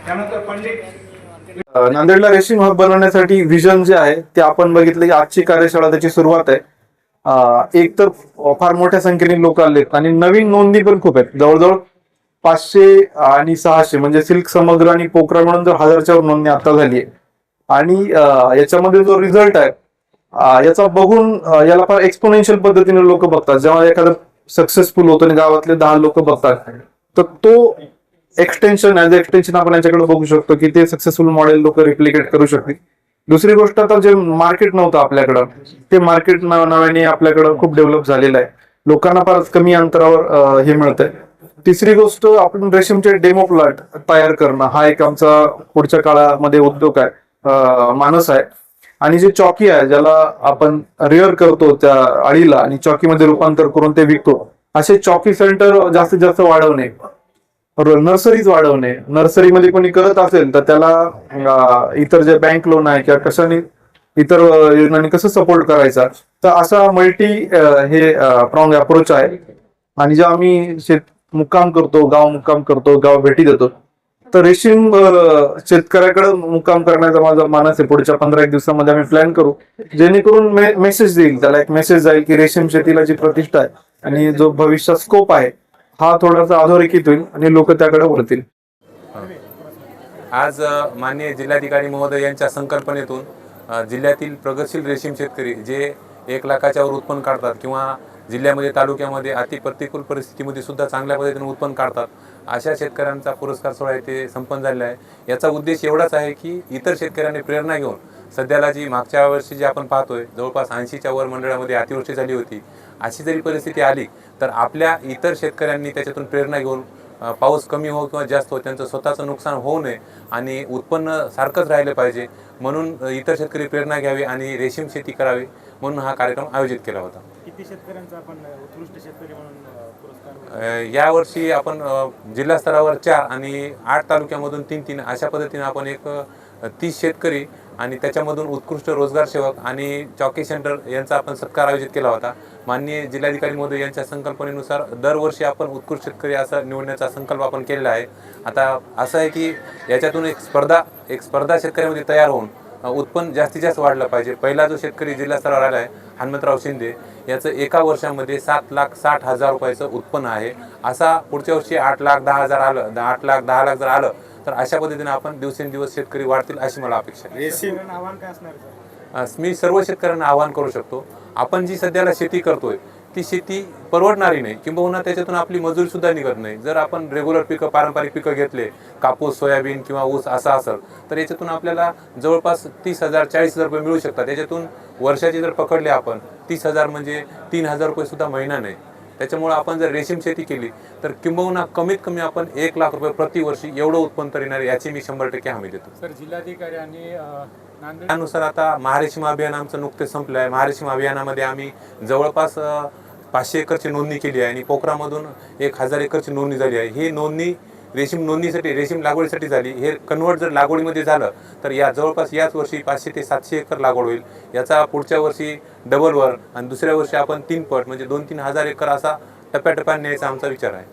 त्यानंतर पंडित नांदेडला रेशीम हब बनवण्यासाठी विजन जे आहे ते आपण बघितलं की आजची कार्यशाळा त्याची सुरुवात आहे. एक तर फार मोठ्या संख्येने लोक आलेत आणि नवीन नोंदी पण खूप आहेत. जवळजवळ 500 आणि 600 म्हणजे सिल्क समग्र आणि पोकरा म्हणून जर 1000च्या वर नोंदणी आता झाली आहे. आणि याच्यामध्ये जो रिझल्ट आहे याचा बघून याला फार एक्सपोनेन्शियल पद्धतीने लोक बघतात. जेव्हा एखादं सक्सेसफुल होतं आणि गावातले 10 लोक बघतात तर तो एक्सटेन्शन आपण यांच्याकडे बघू शकतो की ते सक्सेसफुल मॉडेल लोक रिप्लिकेट करू शकतील. दुसरी गोष्ट, आता जे मार्केट नव्हतं आपल्याकडं ते मार्केट नव्याने आपल्याकडं खूप डेव्हलप झालेलं आहे. लोकांना फार कमी अंतरावर हे मिळतंय. तिसरी गोष्ट, आपण रेशीमचे डेमो प्लॉट तयार करणं हा एक आमचा पुढच्या काळामध्ये उद्योग आहे, मानस आहे. आणि जे चॉकी आहे ज्याला आपण रिअर करतो त्या अळीला आणि चॉकीमध्ये रूपांतर करून ते विकतो, असे चॉकी सेंटर जास्तीत जास्त वाढवणे, नर्सरीज वाढवणे. नर्सरीमध्ये कोणी करत असेल तर त्याला इतर जे बँक लोन आहे किंवा कशाने इतर योजनांनी कसं सपोर्ट करायचा, तर असा मल्टी हे प्रॉंग अप्रोच आहे. आणि जेव्हा आम्ही मुक्काम करतो, गाव भेटी देतो, तर रेशीम शेतकऱ्याकडे मुक्काम करण्याचा माझा मानस आहे. पुढच्या 15-1 दिवसामध्ये आम्ही प्लॅन करू, जेणेकरून मेसेज देईल त्याला, एक मेसेज जाईल की रेशीम शेतीला जी प्रतिष्ठा आहे आणि जो भविष्यात स्कोप आहे हा थोडासा अधोरेखित होईल आणि लोक त्याकडे वळतील. आज माननीय जिल्हाधिकारी महोदय यांच्या संकल्पनेतून जिल्ह्यातील प्रगतशील रेशीम शेतकरी जे 1 लाखाच्या वर उत्पन्न काढतात किंवा जिल्ह्यामध्ये तालुक्यामध्ये अति प्रतिकूल परिस्थितीमध्ये सुद्धा चांगल्या पद्धतीने उत्पन्न काढतात, अशा शेतकऱ्यांचा पुरस्कार सोहळा येथे संपन्न झालेला आहे. याचा उद्देश एवढाच आहे की इतर शेतकऱ्यांनी प्रेरणा घेऊन सध्याला जी मागच्या वर्षी जी आपण पाहतोय जवळपास 80च्या वर मंडळामध्ये अतिवृष्टी झाली होती, अशी जरी परिस्थिती आली तर आपल्या इतर शेतकऱ्यांनी त्याच्यातून प्रेरणा घेऊन पाऊस कमी हो किंवा जास्त हो त्यांचं स्वतःचं नुकसान होऊ नये आणि उत्पन्न सारखंच राहिलं पाहिजे म्हणून इतर शेतकरी प्रेरणा घ्यावी आणि रेशीम शेती करावी म्हणून हा कार्यक्रम आयोजित केला होता. किती शेतकऱ्यांचा आपण उत्कृष्ट शेतकरी म्हणून पुरस्कार यावर्षी आपण जिल्हा स्तरावर 4 आणि 8 तालुक्यामधून 3 अशा पद्धतीने आपण एक 30 शेतकरी आणि त्याच्यामधून उत्कृष्ट रोजगार सेवक आणि चॉकी सेंटर यांचा आपण सत्कार आयोजित केला होता. माननीय जिल्हाधिकारी महोदय यांच्या संकल्पनेनुसार दरवर्षी आपण उत्कृष्ट शेतकरी असा निवडण्याचा संकल्प आपण केलेला आहे. आता असं आहे की याच्यातून एक स्पर्धा शेतकऱ्यांमध्ये तयार होऊन उत्पन्न जास्तीत जास्त वाढलं पाहिजे. पहिला जो शेतकरी जिल्हा स्तरावर आला आहे हनुमंतराव शिंदे, याचं एका वर्षामध्ये 7,60,000 रुपयाचं उत्पन्न आहे. असा पुढच्या वर्षी 8,10,000 आलं, 8,10,00,000 जर आलं तर अशा पद्धतीने आपण दिवसेंदिवस शेतकरी वाढतील अशी मला अपेक्षा आहे. रेशीम आव्हान काय असणार आहे? मी सर्व शेतकऱ्यांना आवाहन करू शकतो, आपण जी सध्याला शेती करतोय ती शेती परवडणारी नाही, किंबहुना त्याच्यातून आपली मजुरी सुद्धा निघत नाही. जर आपण रेग्युलर पिकं, पारंपरिक पिकं घेतले, कापूस, सोयाबीन किंवा ऊस असं असेल तर याच्यातून आपल्याला जवळपास 30,000 40,000 रुपये मिळू शकतात. त्याच्यातून वर्षाची जर पकडले आपण 30,000 म्हणजे 3,000 रुपये सुद्धा महिना नाही. त्याच्यामुळे आपण जर रेशीम शेती केली तर किंबहुना कमीत कमी आपण 1 लाख रुपये प्रतिवर्षी एवढं उत्पन्न तर येणार याची मी 100% हमी देतो. सर, जिल्हाधिकारी आणि त्यानुसार आता महारेशीम अभियान आमचं नुकतेच संपलं आहे. महारेशीम अभियानामध्ये आम्ही जवळपास 500 एकरची नोंदणी केली आहे आणि पोखरामधून 1,000 एकरची नोंदणी झाली आहे. ही नोंदणी रेशीम नोंदणीसाठी, रेशीम लागवडीसाठी झाली. हे कन्वर्ट जर लागवडीमध्ये झालं तर जवळपास याच वर्षी 500 ते 700 एकर लागवड होईल. याचा पुढच्या वर्षी डबलवर आणि दुसऱ्या वर्षी आपण 3 पट म्हणजे 2-3 हजार एकर असा टप्प्याटप्प्याने न्यायचा आमचा विचार आहे.